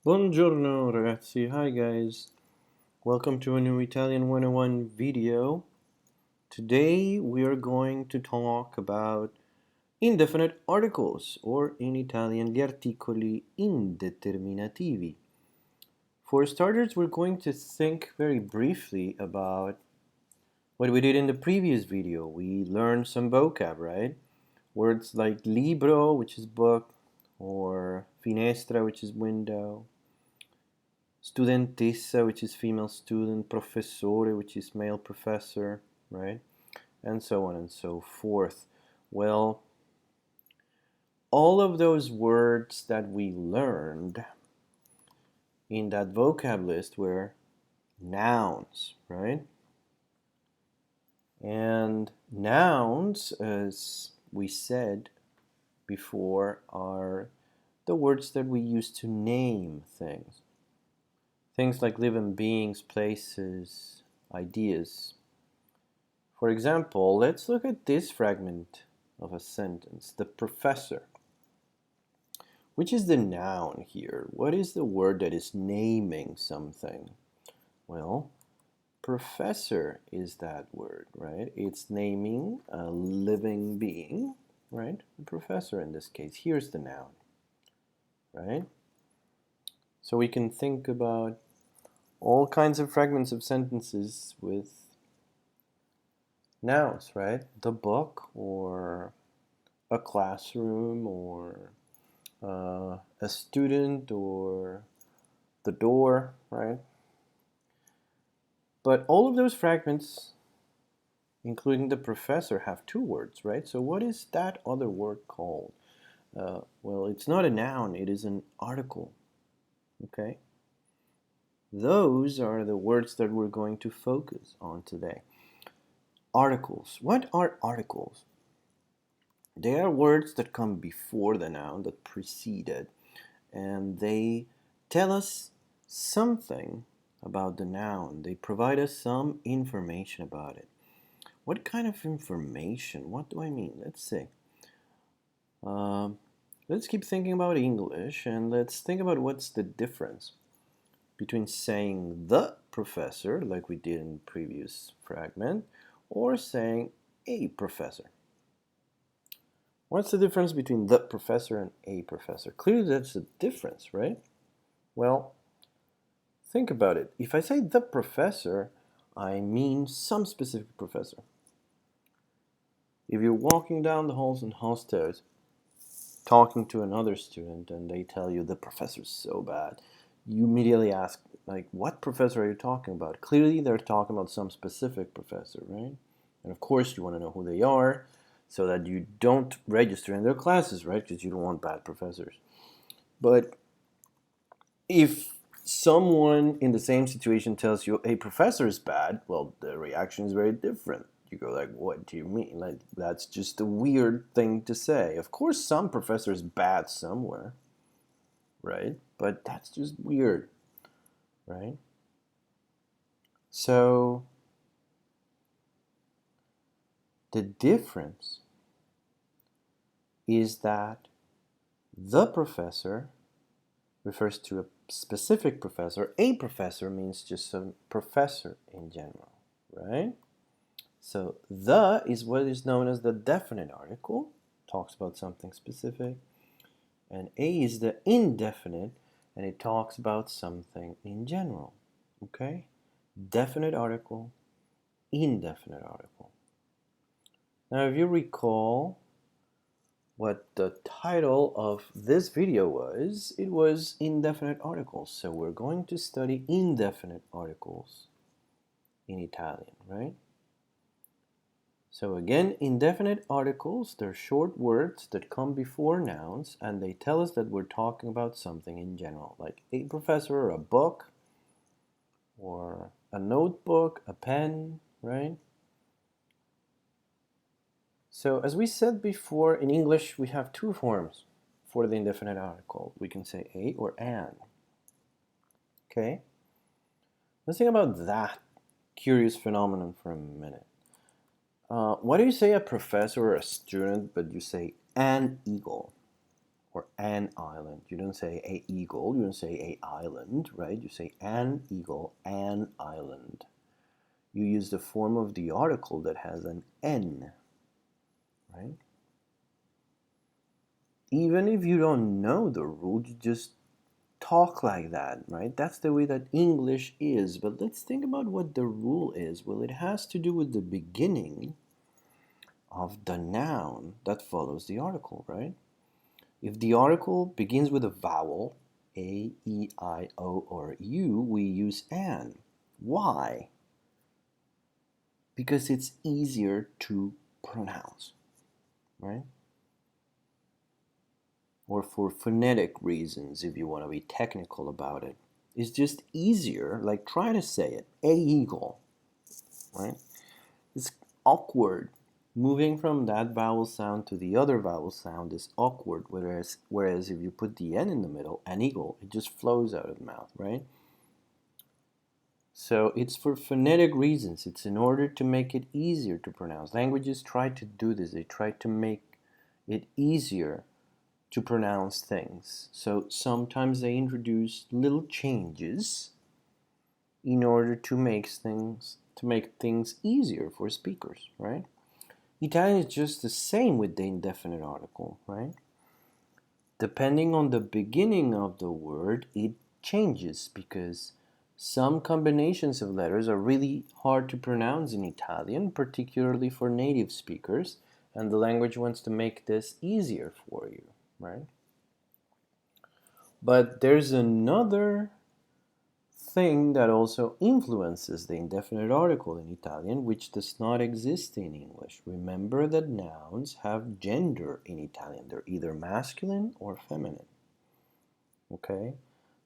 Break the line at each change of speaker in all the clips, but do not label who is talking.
Buongiorno ragazzi, hi guys. Welcome to a new Italian 101 video. Today we are going to talk about indefinite articles, or in Italian gli articoli indeterminativi. For starters, we're going to think very briefly about what we did in the previous video. We learned some vocab, right? Words like libro, which is book, or finestra, which is window, studentessa, which is female student, professore, which is male professor, right? And so on and so forth. Well, all of those words that we learned in that vocab list were nouns, right? And nouns, as we said before, are the words that we use to name things. Things like living beings, places, ideas. For example, let's look at this fragment of a sentence, the professor. Which is the noun here? What is the word that is naming something? Well, professor is that word, right? It's naming a living being, right? A professor in this case. Here's the noun, right? So we can think about all kinds of fragments of sentences with nouns, right? The book, or a classroom, or a student, or the door, right? But all of those fragments, including the professor, have two words, right? So what is that other word called? Well, it's not a noun, it is an article, okay? Those are the words that we're going to focus on today. Articles. What are articles? They are words that come before the noun, that precede it, and they tell us something about the noun. They provide us some information about it. What kind of information? What do I mean? Let's see. Let's keep thinking about English, and let's think about what's the difference between saying the professor, like we did in the previous fragment, or saying a professor. What's the difference between the professor and a professor? Clearly that's a difference, right? Well, think about it. If I say the professor, I mean some specific professor. If you're walking down the halls and hostels talking to another student and they tell you the professor's so bad, you immediately ask, like, what professor are you talking about? Clearly they're talking about some specific professor, right? And of course you want to know who they are so that you don't register in their classes, right? Because you don't want bad professors. But if someone in the same situation tells you a professor is bad, well, the reaction is very different. You go like, what do you mean? Like, that's just a weird thing to say. Of course some professor is bad somewhere, right? But that's just weird, right? So the difference is that the professor refers to a specific professor. A professor means just a professor in general, right? So the is what is known as the definite article, talks about something specific, and a is the indefinite, and it talks about something in general, okay? Definite article, indefinite article. Now, if you recall what the title of this video was, it was indefinite articles. So we're going to study indefinite articles in Italian, right? So again, indefinite articles, they're short words that come before nouns, and they tell us that we're talking about something in general, like a professor, or a book, or a notebook, a pen, right? So as we said before, in English we have two forms for the indefinite article. We can say a or an. Okay? Let's think about that curious phenomenon for a minute. Why do you say a professor or a student, but you say an eagle? or an island. You don't say a eagle, you don't say a island, right? You say an eagle, an island. You use the form of the article that has an N, right? Even if you don't know the rule, you just talk like that, right? That's the way that English is. But let's think about what the rule is. Well, it has to do with the beginning of the noun that follows the article, right? If the article begins with a vowel, A, E, I, O, or U, we use an. Why? Because it's easier to pronounce, right? Or for phonetic reasons, if you want to be technical about it. It's just easier, like try to say it, a eagle, right? It's awkward. Moving from that vowel sound to the other vowel sound is awkward, whereas if you put the N in the middle, an eagle, it just flows out of the mouth, right? So it's for phonetic reasons. It's in order to make it easier to pronounce. Languages try to do this. They try to make it easier to pronounce things. So sometimes they introduce little changes in order to make things easier for speakers, right? Italian is just the same with the indefinite article, right? Depending on the beginning of the word, it changes because some combinations of letters are really hard to pronounce in Italian, particularly for native speakers, and the language wants to make this easier for you, right? But there's another thing that also influences the indefinite article in Italian, which does not exist in English. Remember that nouns have gender in Italian. They're either masculine or feminine. Okay?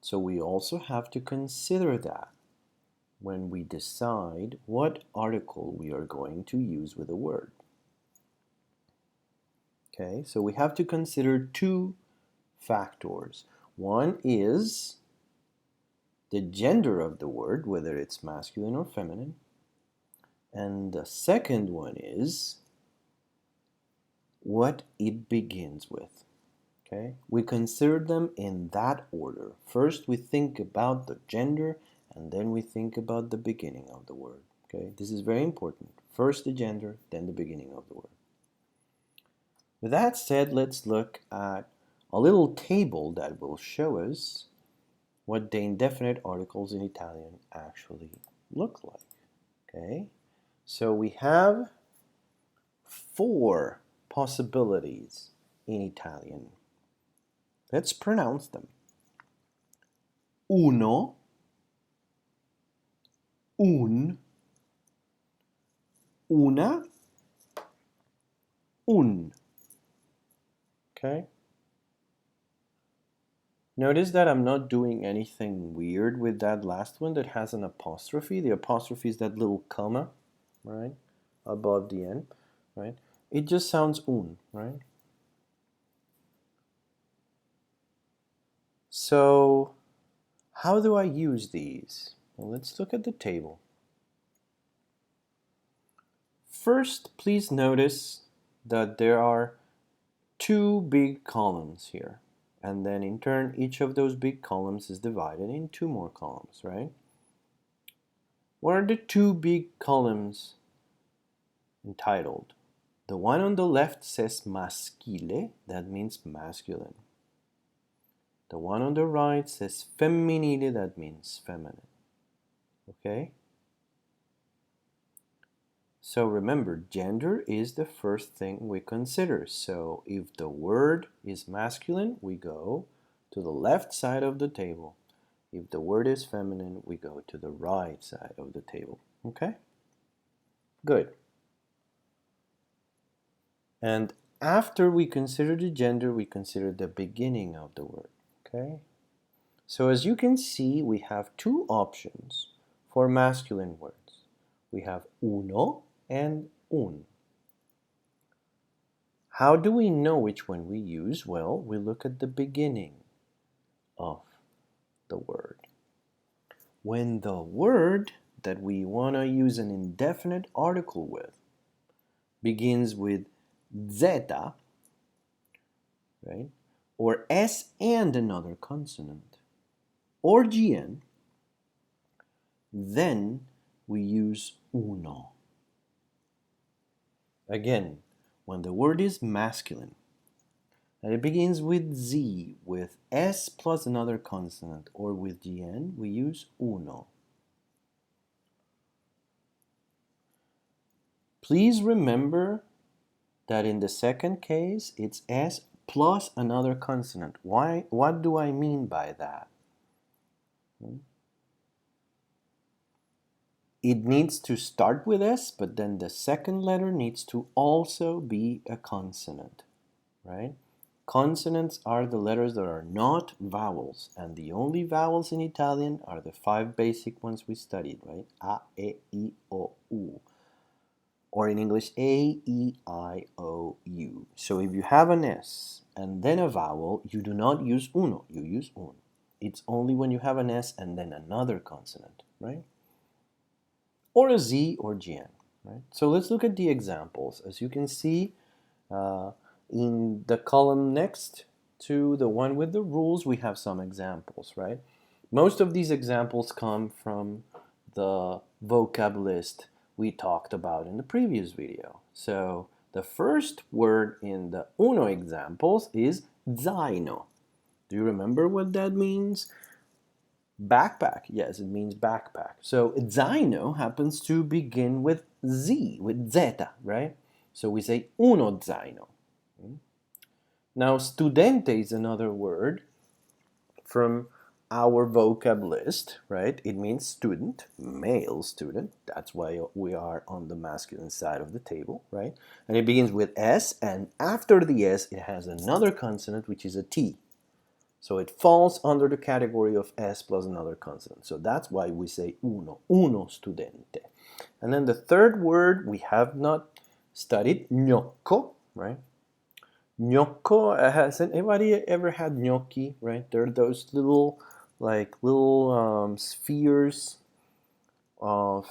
So we also have to consider that when we decide what article we are going to use with a word. Okay? So we have to consider two factors. One is the gender of the word, whether it's masculine or feminine. And the second one is what it begins with. Okay? We consider them in that order. First we think about the gender, and then we think about the beginning of the word. Okay? This is very important. First the gender, then the beginning of the word. With that said, let's look at a little table that will show us what the indefinite articles in Italian actually look like. Okay? So we have 4 possibilities in Italian. Let's pronounce them. Uno, un, una, un. Okay? Notice that I'm not doing anything weird with that last one that has an apostrophe. The apostrophe is that little comma, right, above the N, right? It just sounds un, right? So, how do I use these? Well, let's look at the table. First, please notice that there are 2 big columns here. And then in turn, each of those big columns is divided in 2 more columns, right? What are the 2 big columns entitled? The one on the left says maschile, that means masculine. The one on the right says femminile, that means feminine. Okay? So remember, gender is the first thing we consider. So if the word is masculine, we go to the left side of the table. If the word is feminine, we go to the right side of the table. Okay? Good. And after we consider the gender, we consider the beginning of the word. Okay? So as you can see, we have 2 options for masculine words. We have uno and un. How do we know which one we use? Well, we look at the beginning of the word. When the word that we want to use an indefinite article with begins with zeta, right? or S and another consonant, or GN, then we use uno. Again, when the word is masculine, and it begins with Z, with S plus another consonant, or with GN, we use uno. Please remember that in the second case, it's S plus another consonant. Why? What do I mean by that? It needs to start with S, but then the second letter needs to also be a consonant, right? Consonants are the letters that are not vowels, and the only vowels in Italian are the 5 basic ones we studied, right? A, E, I, O, U. Or in English, A, E, I, O, U. So if you have an S and then a vowel, you do not use uno, you use un. It's only when you have an S and then another consonant, right? Or a Z or GN, right? So let's look at the examples. As you can see, in the column next to the one with the rules, we have some examples, right? Most of these examples come from the vocab list we talked about in the previous video. So the first word in the uno examples is zaino. Do you remember what that means? Backpack. Yes, it means backpack. So zaino happens to begin with Z, with zeta, right? So we say uno zaino. Now, studente is another word from our vocab list, right? It means student, male student. That's why we are on the masculine side of the table, right? And it begins with S, and after the S, it has another consonant, which is a T. So it falls under the category of S plus another consonant. So that's why we say uno, uno studente. And then the third word we have not studied, gnocco, right? Gnocco, has anybody ever had gnocchi, right? They're those little, spheres of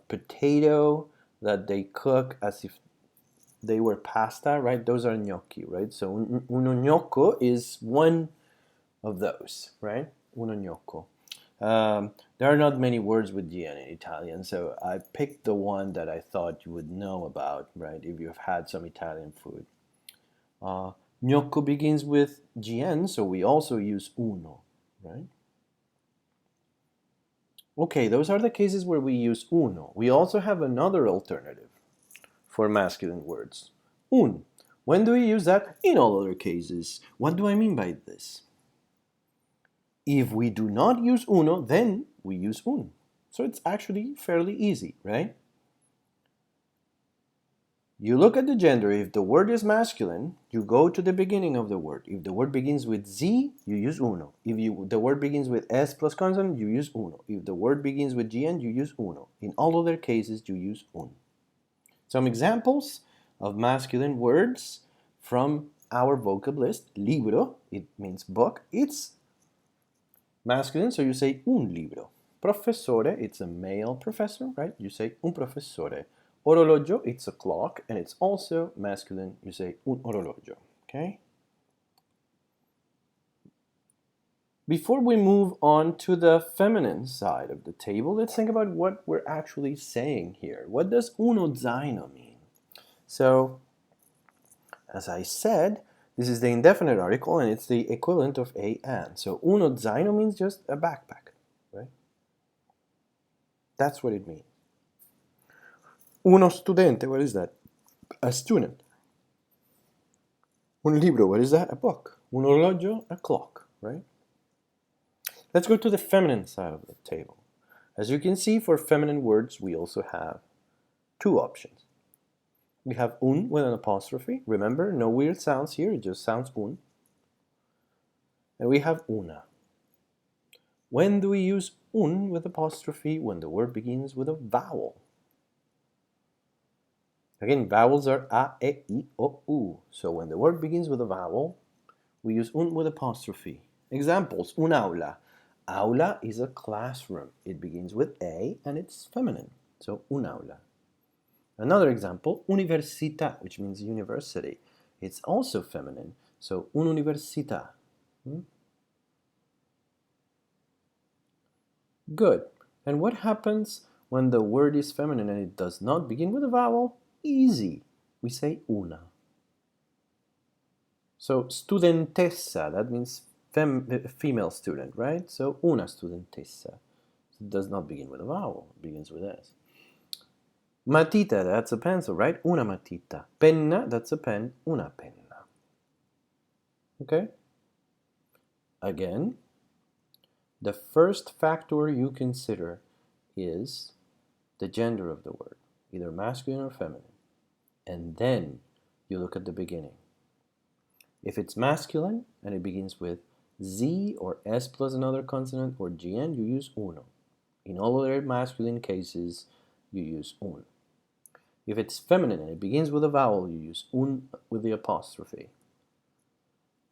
potato that they cook as if they were pasta, right? Those are gnocchi, right? So uno gnocco is one of those, right? Uno gnocco. There are not many words with GN in Italian, so I picked the one that I thought you would know about, right? If you've had some Italian food. Gnocco begins with GN, so we also use uno, right? Okay, those are the cases where we use uno. We also have another alternative for masculine words, un. When do we use that? In all other cases. What do I mean by this? If we do not use uno, then we use un. So it's actually fairly easy, right? You look at the gender. If the word is masculine, you go to the beginning of the word. If the word begins with Z, you use uno. If the word begins with S plus consonant, you use uno. If the word begins with GN, you use uno. In all other cases, you use un. Some examples of masculine words from our vocab list. Libro, it means book. It's masculine, so you say un libro. Professore, it's a male professor, right? You say un professore. Orologio, it's a clock, and it's also masculine. You say un orologio, okay? Before we move on to the feminine side of the table, let's think about what we're actually saying here. What does uno zaino mean? So, as I said, this is the indefinite article, and it's the equivalent of a and. So uno zaino means just a backpack, right? That's what it means. Uno studente, what is that? A student. Un libro, what is that? A book. Un orologio, a clock, right? Let's go to the feminine side of the table. As you can see, for feminine words, we also have two options. We have un with an apostrophe. Remember, no weird sounds here, it just sounds un. And we have una. When do we use un with apostrophe? When the word begins with a vowel. Again, vowels are a, e, I, o, u. So when the word begins with a vowel, we use un with apostrophe. Examples, un aula. Aula is a classroom. It begins with a and it's feminine. So un aula. Another example, università, which means university. It's also feminine. So, un'università. Good. And what happens when the word is feminine and it does not begin with a vowel? Easy. We say una. So, studentessa, that means female student, right? So, una studentessa. It does not begin with a vowel, it begins with S. Matita, that's a pencil, right? Una matita. Penna, that's a pen, una penna. Okay? Again, the first factor you consider is the gender of the word, either masculine or feminine. And then you look at the beginning. If it's masculine and it begins with Z or S plus another consonant or GN, you use uno. In all other masculine cases, you use un. If it's feminine and it begins with a vowel, you use un with the apostrophe.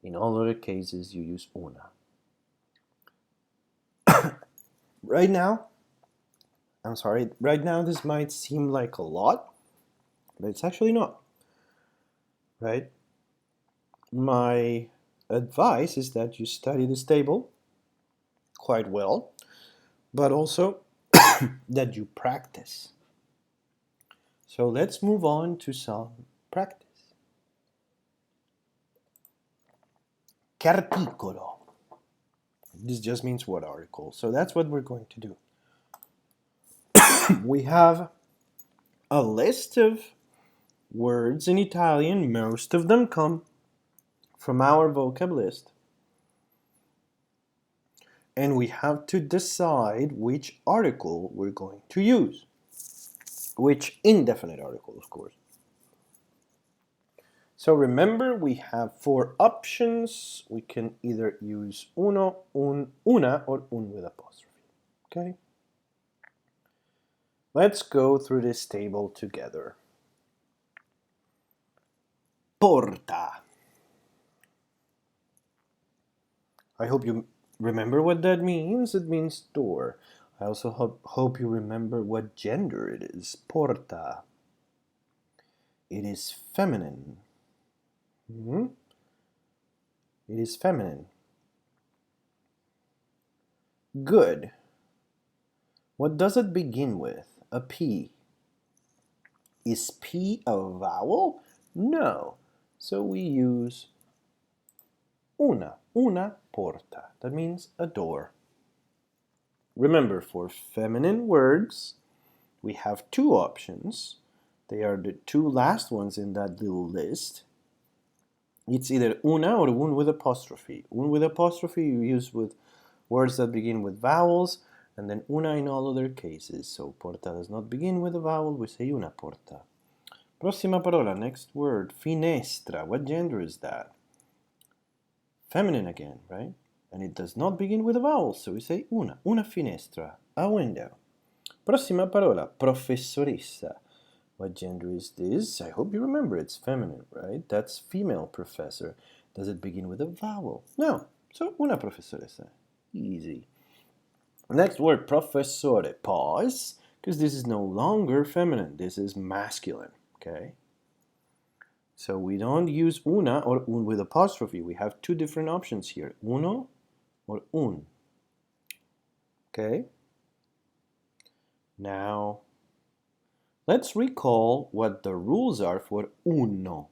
In all other cases, you use una. Right now, this might seem like a lot, but it's actually not, right? My advice is that you study this table quite well, but also that you practice. So let's move on to some practice. Che articolo? This just means what article. So that's what we're going to do. We have a list of words in Italian. Most of them come from our vocab list. And we have to decide which article we're going to use. Which indefinite article, of course. So remember, we have 4 options. We can either use uno, un, una, or un with apostrophe. Okay? Let's go through this table together. Porta. I hope you remember what that means. It means door. I also hope you remember what gender it is. Porta. It is feminine. It is feminine. Good. What does it begin with? A P. Is P a vowel? No. So we use una porta. That means a door. Remember, for feminine words, we have 2 options. They are the 2 last ones in that little list. It's either una or un with apostrophe. Un with apostrophe you use with words that begin with vowels, and then una in all other cases. So porta does not begin with a vowel, we say una porta. Prossima parola, next word, finestra. What gender is that? Feminine again, right? And it does not begin with a vowel, so we say una finestra, a window. Prossima parola, professoressa. What gender is this? I hope you remember, it's feminine, right? That's female professor. Does it begin with a vowel? No, so una professoressa. Easy. Next word, professore. Pause, because this is no longer feminine. This is masculine, okay? So we don't use una or un with apostrophe. We have 2 different options here, uno or un. Okay? Now, let's recall what the rules are for uno.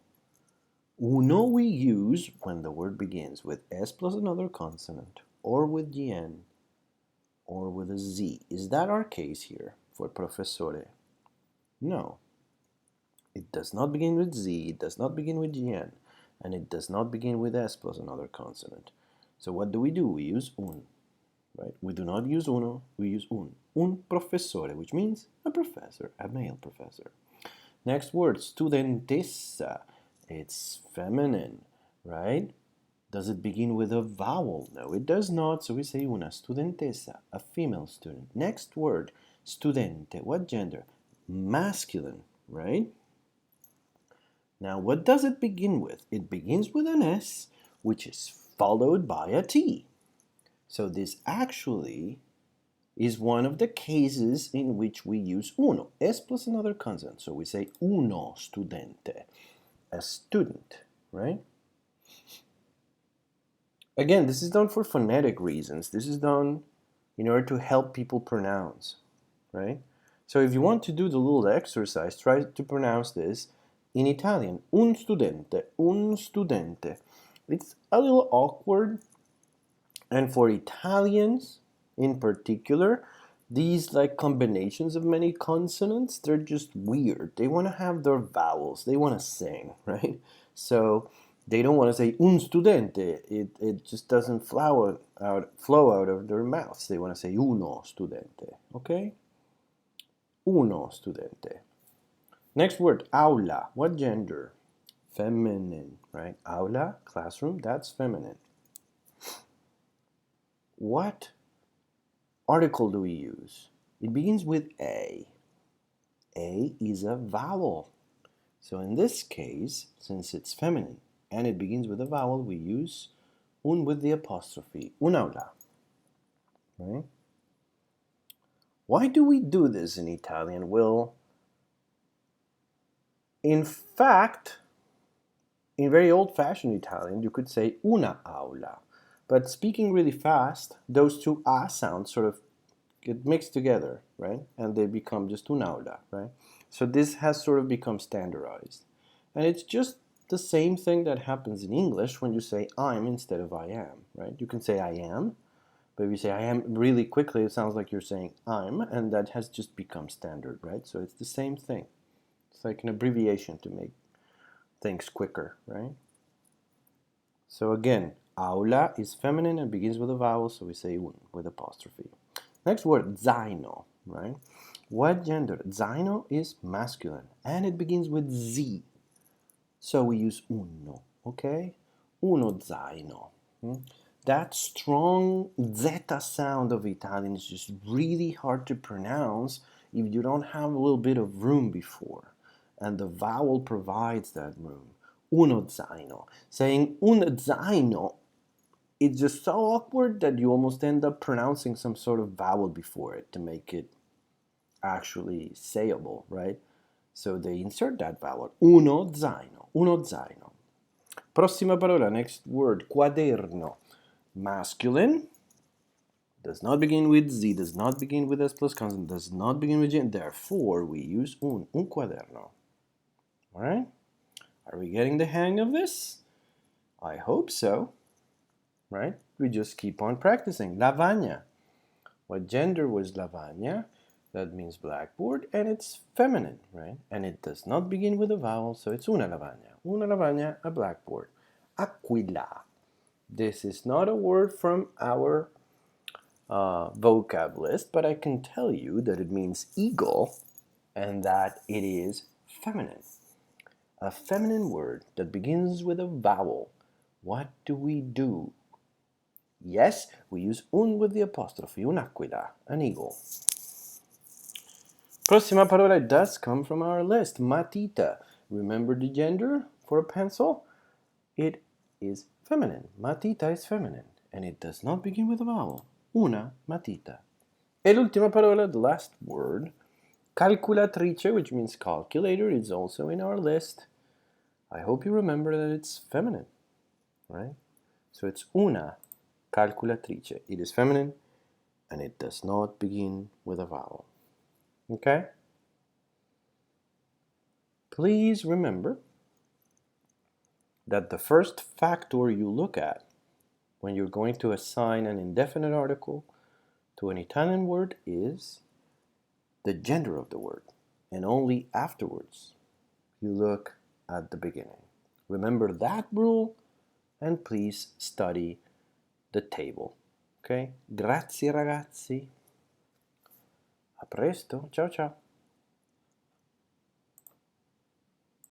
Uno we use when the word begins with S plus another consonant, or with GN, or with a Z. Is that our case here for professore? No. It does not begin with Z, it does not begin with GN, and it does not begin with S plus another consonant. So what do? We use un, right? We do not use uno, we use un. Un professore, which means a professor, a male professor. Next word, studentessa. It's feminine, right? Does it begin with a vowel? No, it does not, so we say una studentessa, a female student. Next word, studente. What gender? Masculine, right? Now, what does it begin with? It begins with an S, which is followed by a T. So this actually is one of the cases in which we use uno, S plus another consonant. So we say uno studente, a student, right? Again, this is done for phonetic reasons. This is done in order to help people pronounce, right? So if you want to do the little exercise, try to pronounce this in Italian. Un studente, un studente. It's a little awkward, and for Italians in particular, these like combinations of many consonants, they're just weird. They want to have their vowels. They want to sing, right? So they don't want to say un studente. It just doesn't flow out of their mouths. They want to say uno studente, okay? Uno studente. Next word, aula. What gender? Feminine, right? Aula, classroom, that's feminine. What article do we use? It begins with A. A is a vowel. So in this case, since it's feminine and it begins with a vowel, we use un with the apostrophe, un'aula. Right? Why do we do this in Italian? Well, in fact, in very old-fashioned Italian, you could say una aula. But speaking really fast, those two a sounds sort of get mixed together, right? And they become just un'aula, right? So this has sort of become standardized. And it's just the same thing that happens in English when you say I'm instead of I am, right? You can say I am, but if you say I am really quickly, it sounds like you're saying I'm, and that has just become standard, right? So it's the same thing. It's like an abbreviation to make things quicker, right? So again, aula is feminine and begins with a vowel, so we say un with apostrophe. Next word, zaino, right? What gender? Zaino is masculine and it begins with Z. So we use uno, okay? Uno zaino. That strong zeta sound of Italian is just really hard to pronounce if you don't have a little bit of room before. And the vowel provides that room. Uno zaino. Saying un zaino, it's just so awkward that you almost end up pronouncing some sort of vowel before it to make it actually sayable, right? So they insert that vowel. Uno zaino. Uno zaino. Prossima parola, next word, quaderno. Masculine, does not begin with Z, does not begin with S plus consonant, does not begin with G, and therefore we use un quaderno. Alright? Are we getting the hang of this? I hope so. Right? We just keep on practicing. Lavagna. What gender was lavagna? That means blackboard, and it's feminine, right? And it does not begin with a vowel, so it's una lavagna. Una lavagna, a blackboard. Aquila. This is not a word from our vocab list, but I can tell you that it means eagle and that it is feminine. A feminine word that begins with a vowel. What do we do? Yes, we use un with the apostrophe, un'aquila, an eagle. Prossima parola does come from our list, matita. Remember the gender for a pencil? It is feminine. Matita is feminine, and it does not begin with a vowel. Una matita. E l'ultima parola, the last word, calculatrice, which means calculator, is also in our list. I hope you remember that it's feminine, right? So it's una calculatrice. It is feminine, and it does not begin with a vowel. Okay? Please remember that the first factor you look at when you're going to assign an indefinite article to an Italian word is the gender of the word, and only afterwards you look at the beginning. Remember that rule, and please study the table. Okay? Grazie ragazzi. A presto. Ciao ciao.